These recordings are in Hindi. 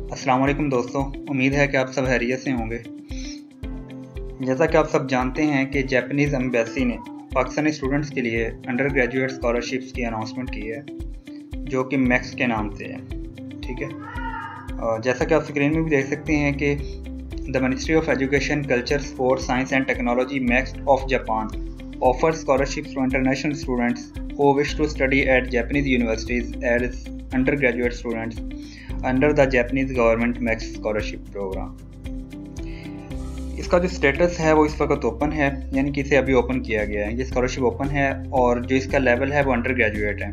अस्सलाम वालेकुम दोस्तों, उम्मीद है कि आप सब खैरियत से होंगे। जैसा कि आप सब जानते हैं कि जापानीज़ एम्बेसी ने पाकिस्तानी स्टूडेंट्स के लिए अंडर ग्रेजुएट स्कॉलरशिप्स की अनाउंसमेंट की है, जो कि मैक्स के नाम से है। ठीक है, जैसा कि आप स्क्रीन में भी देख सकते हैं कि the ministry of education, culture, sports, science and technology max of Japan offers scholarships to international students who wish to study at Japanese universities as undergraduate students under the Japanese government Max Scholarship Program। इसका जो स्टेटस है वो इस वक्त ओपन है, यानी कि इसे अभी ओपन किया गया है। ये स्कॉलरशिप ओपन है और जो इसका लेवल है वो अंडर ग्रेजुएट है।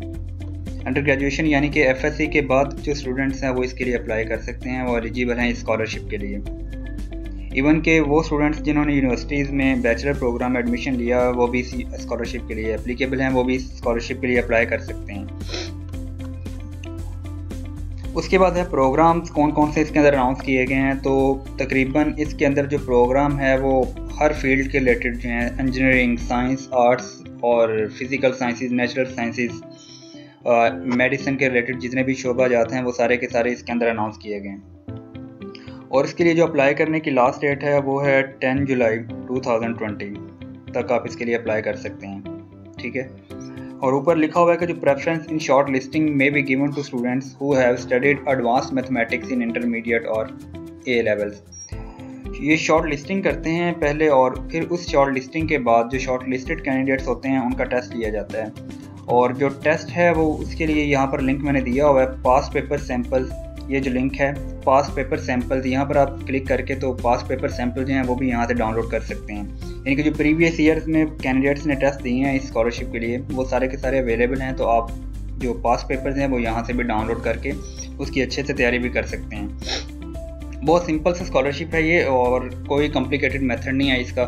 अंडर ग्रेजुएशन यानी कि FSC के बाद जो स्टूडेंट्स हैं वो इसके लिए अप्लाई कर सकते हैं, वो एलिजिबल हैं इस स्कॉलरशिप के लिए। इवन के वो स्टूडेंट्स जिन्होंने यूनिवर्सिटीज़ में बैचलर प्रोग्राम में एडमिशन लिया वो भी इसी स्कॉलरशिप के लिए एप्लीकेबल हैं, वो भी इस स्कॉलरशिप के लिए अप्लाई कर सकते हैं। उसके बाद है प्रोग्राम्स कौन कौन से इसके अंदर अनाउंस किए गए हैं। तो तकरीबन इसके अंदर जो प्रोग्राम है वो हर फील्ड के रिलेटेड जो हैं, इंजीनियरिंग, साइंस, आर्ट्स और physical sciences, natural sciences, medicine के रिलेटेड जितने भी शोबा जाते हैं वो सारे के सारे इसके अंदर अनाउंस किए गए हैं। और इसके लिए जो अप्लाई करने की लास्ट डेट है वो है 10 जुलाई 2020 तक आप इसके लिए अप्लाई कर सकते हैं। ठीक है, और ऊपर लिखा हुआ है कि जो प्रेफरेंस इन शॉर्ट लिस्टिंग में be given to students who have studied advanced mathematics in intermediate और A लेवल्स। ये शॉर्ट लिस्टिंग करते हैं पहले और फिर उस शॉर्ट लिस्टिंग के बाद जो शॉर्ट लिस्टेड कैंडिडेट्स होते हैं उनका टेस्ट लिया जाता है। और जो टेस्ट है वो उसके लिए यहाँ पर लिंक मैंने दिया हुआ है, पास्ट पेपर सैम्पल्स। ये जो लिंक है पास्ट पेपर सैम्पल्स, यहाँ पर आप क्लिक करके तो पास्ट पेपर सैम्पल जो हैं वो भी यहाँ से डाउनलोड कर सकते हैं। यानी कि जो प्रीवियस ईयर्स में कैंडिडेट्स ने टेस्ट दिए हैं इस स्कॉलरशिप के लिए वो सारे के सारे अवेलेबल हैं। तो आप जो पास्ट पेपर्स हैं वो यहाँ से भी डाउनलोड करके उसकी अच्छे से तैयारी भी कर सकते हैं। बहुत सिंपल सा स्कॉलरशिप है ये और कोई कॉम्प्लिकेटेड मेथड नहीं है इसका,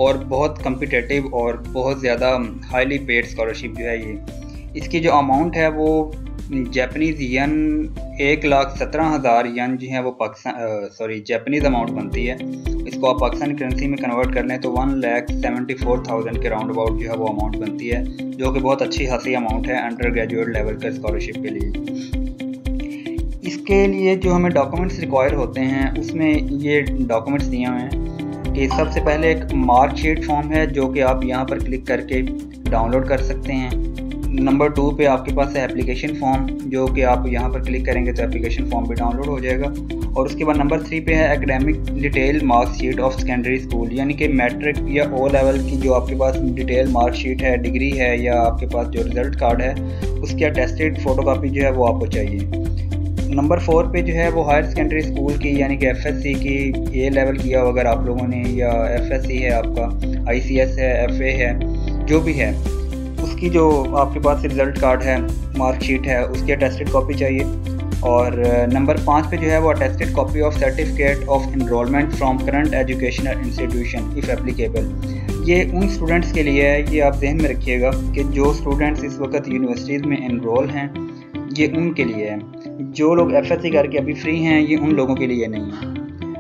और बहुत कम्पिटेटिव और बहुत ज़्यादा हाईली पेड स्कॉलरशिप जो है ये। इसकी जो अमाउंट है वो जापानीज़ यन 1,17,000 यन जो है वो जापानीज़ अमाउंट बनती है। इसको आप पाकिस्तानी करेंसी में कन्वर्ट कर लें तो 1,74,000 के राउंड अबाउट जो है वो अमाउंट बनती है, जो कि बहुत अच्छी खासी अमाउंट है अंडर ग्रेजुएट लेवल का स्कॉलरशिप के लिए। इसके लिए जो हमें डॉक्यूमेंट्स रिक्वायर होते हैं उसमें ये डॉक्यूमेंट्स दिए हुए हैं कि सबसे पहले एक मार्कशीट फॉर्म है जो कि आप यहाँ पर क्लिक करके डाउनलोड कर सकते हैं। नंबर 2 पे आपके पास है एप्लीकेशन फॉर्म, जो कि आप यहाँ पर क्लिक करेंगे तो एप्लीकेशन फॉर्म भी डाउनलोड हो जाएगा। और उसके बाद नंबर 3 पे है academic detail marksheet of secondary school, यानी कि मैट्रिक या O लेवल की जो आपके पास डिटेल मार्कशीट है, डिग्री है या आपके पास जो रिज़ल्ट कार्ड है उसकी अटेस्टेड फ़ोटोकॉपी जो है वो आपको चाहिए। नंबर 4 पे जो है वो हायर सेकेंडरी स्कूल की यानी कि FSC की A लेवल किया अगर आप लोगों ने, या FSC है आपका, ICS है, FA है, जो भी है उसकी जो आपके पास रिज़ल्ट कार्ड है, मार्कशीट है, उसकी अटेस्टेड कॉपी चाहिए। और नंबर 5 पे जो है वो attested copy of certificate of enrolment from current educational institution if applicable. ये उन स्टूडेंट्स के लिए है, ये आप ध्यान में रखिएगा कि जो स्टूडेंट्स इस वक्त यूनिवर्सिटीज़ में एनरोल हैं ये उनके लिए है। जो लोग FSC करके अभी फ्री हैं ये उन लोगों के लिए नहीं है।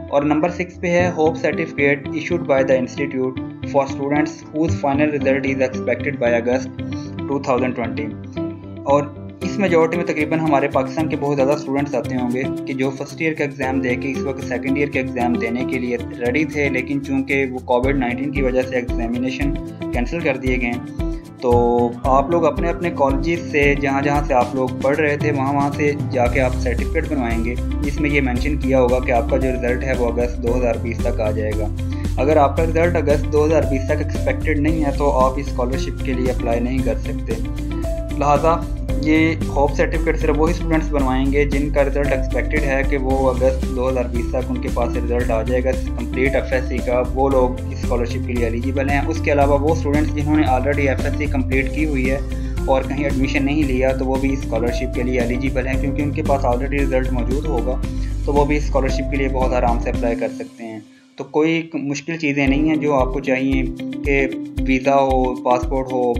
और नंबर 6 पे है hope certificate issued by the institute for students whose final result is expected by August 2020। और इस मेजॉरिटी में तकरीबन हमारे पाकिस्तान के बहुत ज़्यादा स्टूडेंट्स आते होंगे कि जो फर्स्ट ईयर का एग्ज़ाम दे के इस वक्त सेकंड ईयर के एग्ज़ाम देने के लिए रेडी थे, लेकिन चूँकि वो कोविड-19 की वजह से एग्जामिनेशन कैंसिल कर दिए गए हैं। तो आप लोग अपने अपने कॉलेजेस से जहाँ से आप लोग पढ़ रहे थे वहाँ से जाके आप सर्टिफिकेट बनवाएंगे, जिसमें ये मेंशन किया होगा कि आपका जो रिज़ल्ट है वो अगस्त 2020 तक आ जाएगा। अगर आपका रिज़ल्ट अगस्त 2020 तक एक्सपेक्टेड नहीं है तो आप इस स्कॉलरशिप के लिए अप्लाई नहीं कर सकते। लिहाजा ये होप सर्टिफिकेट सिर्फ वही स्टूडेंट्स बनवाएंगे जिनका रिज़ल्ट एक्सपेक्टेड है कि वो अगस्त 2020 तक उनके पास रिज़ल्ट आ जाएगा कंप्लीट FSC का, वो लोग इस स्कॉलरशिप के लिए एलिजिबल हैं। उसके अलावा वो स्टूडेंट्स जिन्होंने ऑलरेडी FSC कंप्लीट की हुई है और कहीं एडमिशन नहीं लिया तो वो भी इस स्कॉलरशिप के लिए एलिजिबल हैं, क्योंकि उनके पास ऑलरेडी रिज़ल्ट मौजूद होगा तो वो भी इस स्कॉलरशिप के लिए बहुत आराम से अप्लाई कर सकते हैं। तो कोई मुश्किल चीज़ें नहीं हैं जो आपको चाहिए कि वीज़ा हो, पासपोर्ट हो,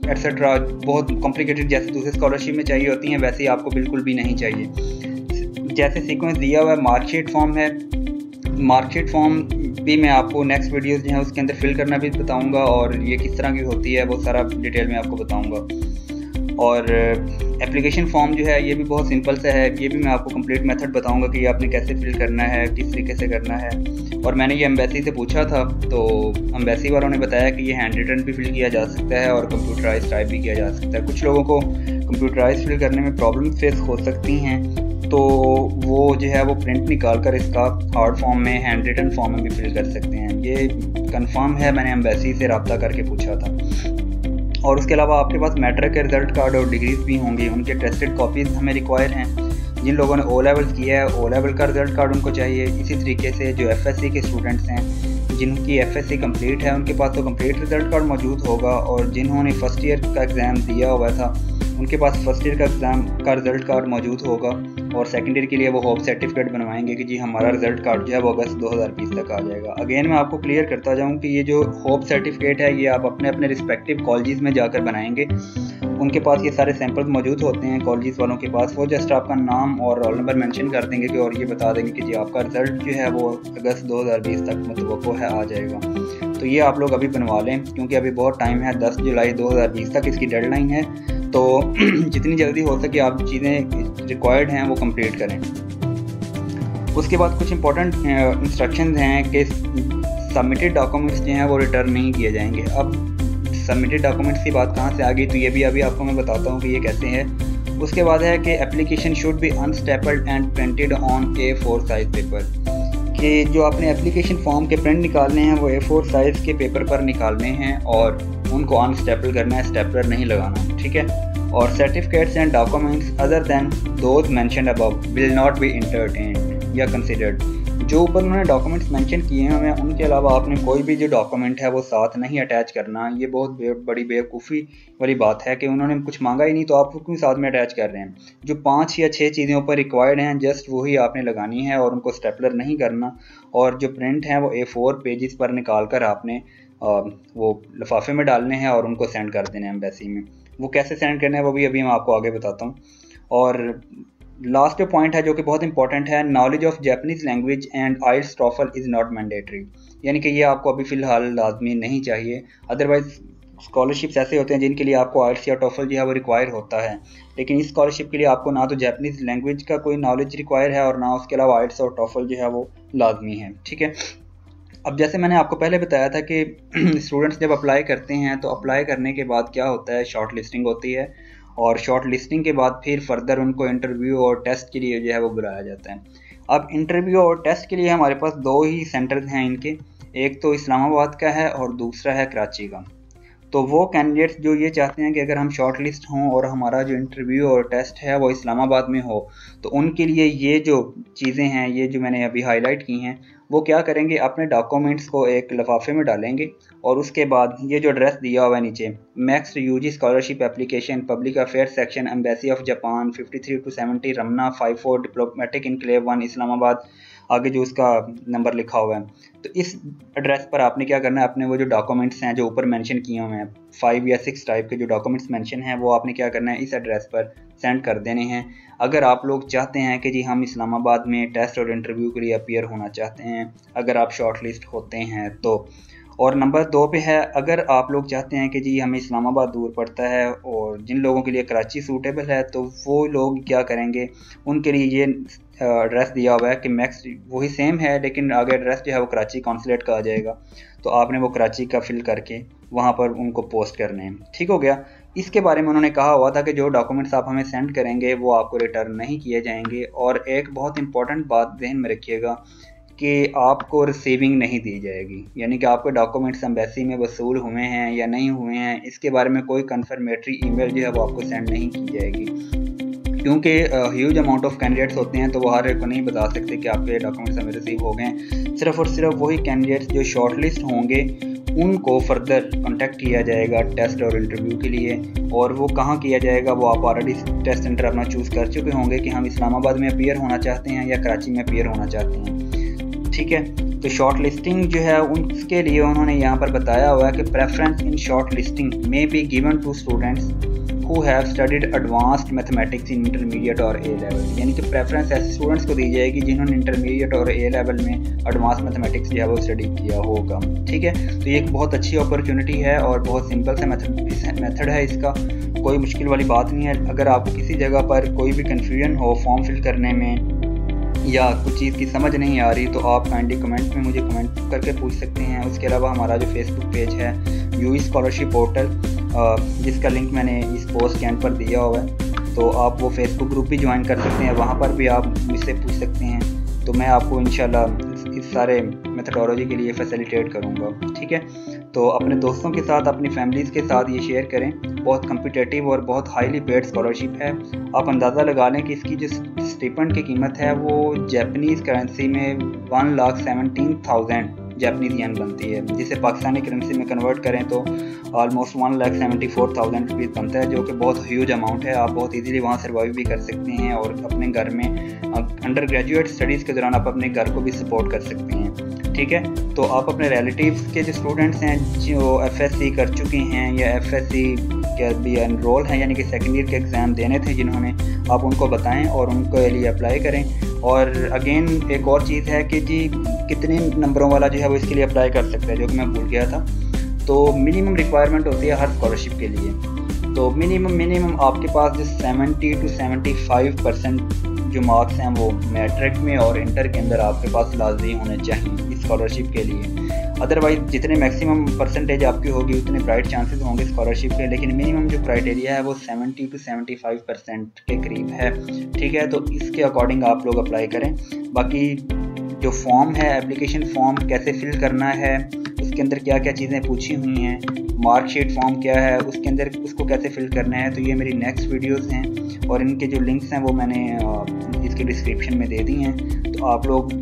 एट्सेट्रा, बहुत कॉम्प्लिकेटेड जैसे दूसरे स्कॉलरशिप में चाहिए होती हैं वैसे ही आपको बिल्कुल भी नहीं चाहिए। जैसे सीक्वेंस दिया हुआ है, मार्कशीट फॉर्म है, मार्कशीट फॉर्म भी मैं आपको नेक्स्ट वीडियोस जो है उसके अंदर फिल करना भी बताऊंगा और ये किस तरह की होती है वो सारा डिटेल में आपको बताऊंगा। और एप्लीकेशन फॉर्म जो है ये भी बहुत सिंपल सा है, ये भी मैं आपको कंप्लीट मेथड बताऊंगा कि ये आपने कैसे फिल करना है, किस तरीके से करना है। और मैंने ये एम्बेसी से पूछा था, तो एम्बेसी वालों ने बताया कि ये हैंड रिटन भी फिल किया जा सकता है और कंप्यूटराइज टाइप भी किया जा सकता है। कुछ लोगों को कंप्यूटराइज फिल करने में प्रॉब्लम फेस हो सकती हैं, तो वो जो है वो प्रिंट निकाल कर इसका हार्ड फॉर्म में, हैंड रिटन फॉर्म में भी फिल कर सकते हैं। ये कंफर्म है, मैंने एम्बेसी से रब्ता करके पूछा था। और उसके अलावा आपके पास मैट्रिक के रिज़ल्ट कार्ड और डिग्रीज भी होंगी, उनके टेस्टेड कॉपीज़ हमें रिक्वायर हैं। जिन लोगों ने ओ लेवल किया है, ओ लेवल का रिज़ल्ट कार्ड उनको चाहिए। इसी तरीके से जो एफएससी के स्टूडेंट्स हैं, जिनकी एफएससी कंप्लीट है, उनके पास तो कंप्लीट रिज़ल्ट कार्ड मौजूद होगा। और जिन्होंने फर्स्ट ईयर का एग्ज़ाम दिया हुआ था, उनके पास फर्स्ट ईयर का एग्ज़ाम का रिज़ल्ट कार्ड मौजूद होगा। और सेकेंड ईयर के लिए वो होप सर्टिफिकेट बनवाएंगे कि जी हमारा रिज़ल्ट कार्ड जो है वो अगस्त 2020 तक आ जाएगा। अगेन मैं आपको क्लियर करता जाऊँ कि ये जो होप सर्टिफिकेट है, ये आप अपने अपने रिस्पेक्टिव कॉलेजेस में जाकर बनाएंगे। उनके पास ये सारे सैंपल्स मौजूद होते हैं कॉलेजेस वालों के पास। वो जस्ट आपका नाम और रोल नंबर मेंशन कर देंगे कि, और ये बता देंगे कि जी आपका रिज़ल्ट जो है वो अगस्त 2020 तक मुतवक्को है आ जाएगा। तो ये आप लोग अभी बनवा लें, क्योंकि अभी बहुत टाइम है, 10 जुलाई 2020 तक इसकी डेडलाइन है। तो जितनी जल्दी हो सके आप चीज़ें रिक्वायर्ड हैं वो कंप्लीट करें। उसके बाद कुछ इंपॉर्टेंट इंस्ट्रक्शंस हैं कि सबमिटेड डॉक्यूमेंट्स जो हैं वो रिटर्न नहीं किए जाएंगे। अब सबमिटेड डॉक्यूमेंट्स की बात कहाँ से आ गई, तो ये भी अभी आपको मैं बताता हूँ कि ये कैसे है। उसके बाद है कि application should be unstapled and printed on A4 size paper, कि जो आपने एप्लीकेशन फॉर्म के प्रिंट निकालने हैं वो A4 साइज़ के पेपर पर निकालने हैं और उनको अनस्टेपल करना है, स्टेपलर नहीं लगाना, ठीक है। और certificates and documents other than those mentioned above will not be entertained या कंसिडर्ड। जो ऊपर उन्होंने डॉक्यूमेंट्स मेंशन किए हैं, उनके अलावा आपने कोई भी जो डॉक्यूमेंट है वो साथ नहीं अटैच करना। ये बहुत बड़ी बेवकूफ़ी वाली बात है कि उन्होंने कुछ मांगा ही नहीं तो आप क्यों साथ में अटैच कर रहे हैं। जो 5 या 6 चीज़ें ऊपर रिक्वायर्ड हैं, जस्ट वही आपने लगानी है और उनको स्टेपलर नहीं करना। और जो प्रिंट हैं वो A4 पेजेस पर निकाल कर आपने वो लिफाफे में डालने हैं और उनको सेंड कर देने हैं एम्बेसी में। वो कैसे सेंड करना है वो भी अभी मैं आपको आगे बताता हूँ। और लास्ट पॉइंट है जो कि बहुत इंपॉर्टेंट है, knowledge of Japanese language and IELTS TOEFL is not mandatory, यानी कि ये आपको अभी फ़िलहाल लाजमी नहीं चाहिए। अदरवाइज़ स्कॉलरशिप्स ऐसे होते हैं जिनके लिए आपको आइल्स या टॉफल जो है वो रिक्वायर होता है, लेकिन इस स्कॉलरशिप के लिए आपको ना तो जापानीज़ लैंग्वेज का कोई नॉलेज रिक्वायर है और ना उसके अलावा आइल्स और टॉफल जो है वो लाजमी है, ठीक है। अब जैसे मैंने आपको पहले बताया था कि स्टूडेंट्स जब अप्लाई करते हैं तो अप्लाई करने के बाद क्या होता है, शॉर्ट लिस्टिंग होती है और शॉर्ट लिस्टिंग के बाद फिर फर्दर उनको इंटरव्यू और टेस्ट के लिए जो है वो बुलाया जाता है। अब इंटरव्यू और टेस्ट के लिए हमारे पास 2 ही सेंटर्स हैं इनके, एक तो इस्लामाबाद का है और दूसरा है कराची का। तो वो कैंडिडेट्स जो ये चाहते हैं कि अगर हम शॉर्ट लिस्ट हों और हमारा जो इंटरव्यू और टेस्ट है वो इस्लामाबाद में हो, तो उनके लिए ये जो चीज़ें हैं, ये जो मैंने अभी हाईलाइट की हैं, वो क्या करेंगे, अपने डॉक्यूमेंट्स को एक लिफाफे में डालेंगे और उसके बाद ये जो एड्रेस दिया हुआ है नीचे, MEXT UG scholarship application public affair section embassy of Japan 53-70 Ramna 54 diplomatic enclave 1 Islamabad, आगे जो उसका नंबर लिखा हुआ है। तो इस एड्रेस पर आपने क्या करना है, अपने वो जो डॉक्यूमेंट्स हैं जो ऊपर मेंशन किए हुए हैं 5 या 6 टाइप के जो डॉक्यूमेंट्स मेंशन हैं, वो आपने क्या करना है, इस एड्रेस पर सेंड कर देने हैं। अगर आप लोग चाहते हैं कि जी हम इस्लामाबाद में टेस्ट और इंटरव्यू के लिए अपीयर होना चाहते हैं, अगर आप शॉर्ट लिस्ट होते हैं तो। और नंबर 2 पे है, अगर आप लोग चाहते हैं कि जी हमें इस्लामाबाद दूर पड़ता है और जिन लोगों के लिए कराची सूटेबल है, तो वो लोग क्या करेंगे, उनके लिए ये एड्रेस दिया हुआ है कि मैक्स वही सेम है, लेकिन आगे एड्रेस जो है वो कराची कॉन्सुलेट का आ जाएगा। तो आपने वो कराची का फिल करके वहाँ पर उनको पोस्ट करने हैं, ठीक हो गया। इसके बारे में उन्होंने कहा हुआ था कि जो डॉक्यूमेंट्स आप हमें सेंड करेंगे वो आपको रिटर्न नहीं किए जाएंगे। और एक बहुत इंपॉर्टेंट बात ध्यान में रखिएगा कि आपको रिसीविंग नहीं दी जाएगी, यानी कि आपके डॉक्यूमेंट्स एम्बेसी में वसूल हुए हैं या नहीं हुए हैं, इसके बारे में कोई कन्फर्मेटरी ईमेल जो है वो आपको सेंड नहीं की जाएगी, क्योंकि ह्यूज अमाउंट ऑफ कैंडिडेट्स होते हैं, तो वो हर एक को नहीं बता सकते कि आपके डॉक्यूमेंट्स हमें रिसीव हो गए। सिर्फ और सिर्फ वही कैंडिडेट्स जो शॉर्ट लिस्ट होंगे उनको फर्दर कांटेक्ट किया जाएगा टेस्ट और इंटरव्यू के लिए। और वो कहाँ किया जाएगा, वो आप ऑलरेडी टेस्ट सेंटर अपना चूज़ कर चुके होंगे कि हम इस्लामाबाद में अपीयर होना चाहते हैं या कराची में अपीयर होना चाहते हैं, ठीक है। तो शॉर्ट लिस्टिंग जो है उसके लिए उन्होंने यहाँ पर बताया हुआ है कि preference in shortlisting may be given to students who have studied advanced mathematics in intermediate और A level, यानी कि प्रेफरेंस ऐसे स्टूडेंट्स को दी जाएगी जिन्होंने इंटरमीडिएट और A लेवल में एडवांस मैथमेटिक्स जो है वो स्टडी किया होगा। ठीक है, तो ये एक बहुत अच्छी अपॉर्चुनिटी है और बहुत सिंपल सा मेथड है इसका, कोई मुश्किल वाली बात नहीं है। अगर आपको किसी जगह पर कोई भी कन्फ्यूजन हो फॉर्म फिल करने में या कुछ चीज़ की समझ नहीं आ रही तो आप काइंडली कमेंट में मुझे कमेंट करके पूछ सकते हैं। उसके अलावा हमारा जो फेसबुक पेज है यूई स्कॉलरशिप पोर्टल, जिसका लिंक मैंने इस पोस्ट के एंड पर दिया हुआ है, तो आप वो फेसबुक ग्रुप भी ज्वाइन कर सकते हैं, वहाँ पर भी आप मुझसे पूछ सकते हैं। तो मैं आपको इंशाल्लाह इस सारे मेथडोलॉजी के लिए फैसिलिटेट करूँगा। ठीक है, तो अपने दोस्तों के साथ, अपनी फैमिलीज़ के साथ ये शेयर करें। बहुत कम्पिटेटिव और बहुत हाईली पेड स्कॉलरशिप है। आप अंदाज़ा लगा लें कि इसकी जो स्टिपेंड की कीमत है वो जापानीज़ करेंसी में 1,17,000 जापानीज़ येन बनती है, जिसे पाकिस्तानी करेंसी में कन्वर्ट करें तो ऑलमोस्ट 1,74,000 रुपीज़ बनता है, जो कि बहुत ह्यूज अमाउंट है। आप बहुत इजीली वहाँ सर्वाइव भी कर सकते हैं और अपने घर में अंडर ग्रेजुएट स्टडीज़ के दौरान आप अपने घर को भी सपोर्ट कर सकते हैं। ठीक है, तो आप अपने रिलेटिव्स के जो स्टूडेंट्स हैं जो FSC कर चुके हैं या FSC के भी एनरोल हैं, यानी कि सेकेंड ईयर के एग्ज़ाम देने थे जिन्होंने, आप उनको बताएं और उनको लिए अप्लाई करें। और अगेन एक और चीज़ है कि जी कितने नंबरों वाला जो है वो इसके लिए अप्लाई कर सकता है, जो कि मैं भूल गया था। तो मिनिमम रिक्वायरमेंट होती है हर स्कॉलरशिप के लिए, तो मिनिमम आपके पास जो 70 to 75% जो मार्क्स हैं वो मैट्रिक में और इंटर के अंदर आपके पास लाजमी होने चाहिए इस स्कॉलरशिप के लिए। अदरवाइज़ जितने मैक्सिमम परसेंटेज आपकी होगी उतने ब्राइट चांसेस होंगे स्कॉलरशिप के, लेकिन मिनिमम जो क्राइटेरिया है वो 70 to 75% के करीब है। ठीक है, तो इसके अकॉर्डिंग आप लोग अप्लाई करें। बाकी जो फॉर्म है, एप्लीकेशन फॉर्म कैसे फिल करना है, उसके अंदर क्या क्या चीज़ें पूछी हुई हैं, मार्कशीट फॉर्म क्या है, उसके अंदर उसको कैसे फिल करना है, तो ये मेरी नेक्स्ट वीडियोस हैं और इनके जो लिंक्स हैं वो मैंने इसके डिस्क्रिप्शन में दे दी हैं, तो आप लोग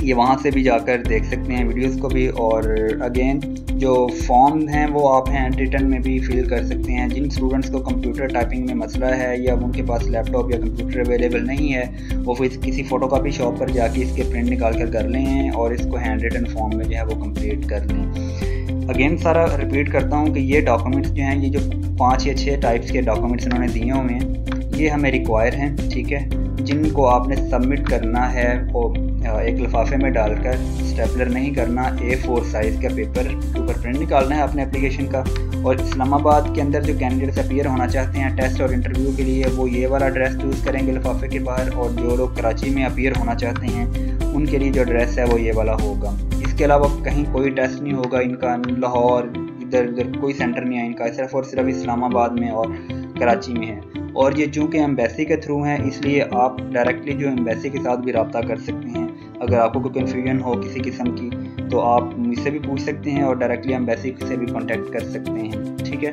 ये वहाँ से भी जाकर देख सकते हैं वीडियोस को भी। और अगेन जो फॉर्म हैं वो आप हैंड रिटन में भी फिल कर सकते हैं। जिन स्टूडेंट्स को कंप्यूटर टाइपिंग में मसला है या उनके पास लैपटॉप या कंप्यूटर अवेलेबल नहीं है, वो फिर किसी फ़ोटोकॉपी शॉप पर जाके इसके प्रिंट निकाल कर लें और इसको हैंड रिटन फॉर्म में जो है वो कंप्लीट कर लें। अगेन सारा रिपीट करता हूँ कि ये डॉक्यूमेंट्स जो हैं, ये जो 5 या 6 टाइप्स के डॉक्यूमेंट्स इन्होंने दिए हुए हैं, ये हमें रिक्वायर हैं। ठीक है, जिनको आपने सबमिट करना है वो एक लिफाफे में डालकर, स्टेपलर नहीं करना, A4 साइज़ का पेपर के ऊपर प्रिंट निकालना है अपने एप्लीकेशन का। और इस्लामाबाद के अंदर जो कैंडिडेट्स अपीयर होना चाहते हैं टेस्ट और इंटरव्यू के लिए, वो ये वाला एड्रेस चूज़ करेंगे लिफाफे के बाहर, और जो लोग कराची में अपीयर होना चाहते हैं उनके लिए जो एड्रेस है वो ये वाला होगा। इसके अलावा कहीं कोई टेस्ट नहीं होगा इनका, लाहौर इधर उधर कोई सेंटर नहीं है इनका, सिर्फ और सिर्फ इस्लामाबाद में और कराची में है। और ये चूँकि एम्बेसी के थ्रू हैं, इसलिए आप डायरेक्टली जो एम्बेसी के साथ भी रब्ता कर सकते हैं। अगर आपको कोई कन्फ्यूजन हो किसी किस्म की तो आप मुझसे भी पूछ सकते हैं और डायरेक्टली एम्बेसी से भी कांटेक्ट कर सकते हैं। ठीक है,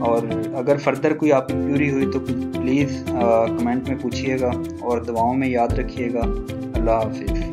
और अगर फर्दर कोई आपकी क्यूरी हुई तो प्लीज़ कमेंट में पूछिएगा और दुआओं में याद रखिएगा। अल्लाह हाफिज़।